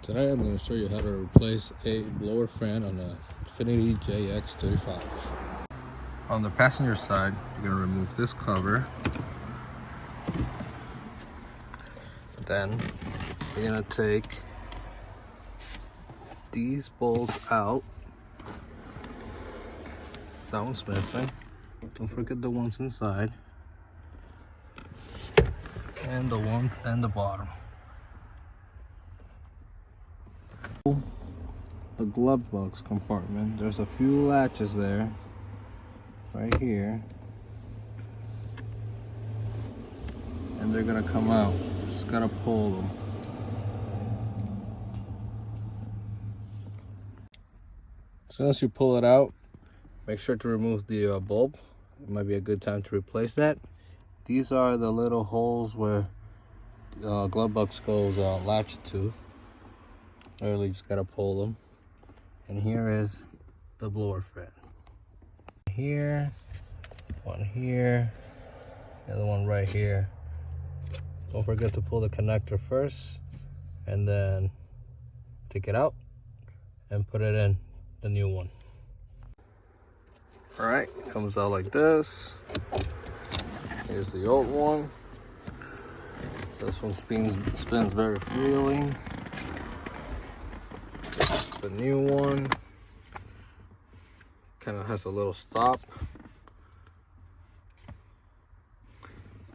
Today I'm going to show you how to replace a blower fan on a Infiniti JX35. On the passenger side, you're going to remove this cover. Then you're going to take these bolts out. That one's missing. Don't forget the ones inside. And the ones in the bottom. The glove box compartment, there's a few latches there, right here, and they're gonna come out. Just gotta pull them. As soon as you pull it out, make sure to remove the bulb. It might be a good time to replace that. These are the little holes where glove box goes latched to. Literally just gotta pull them. And here is the blower fan. Here, one here, the other one right here. Don't forget to pull the connector first and then take it out and put it in the new one. All right, it comes out like this. Here's the old one. This one spins very freely. The new one kind of has a little stop.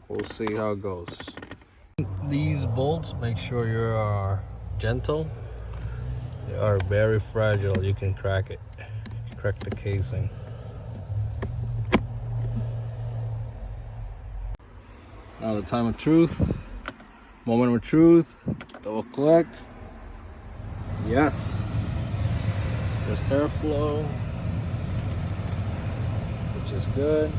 We'll see how it goes. These bolts, make sure you are gentle. They are very fragile. You can crack it. You can crack the casing. Now the time of truth, moment of truth. Double click. Yes. There's airflow, which is good.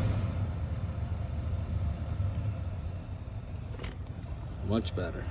Much better.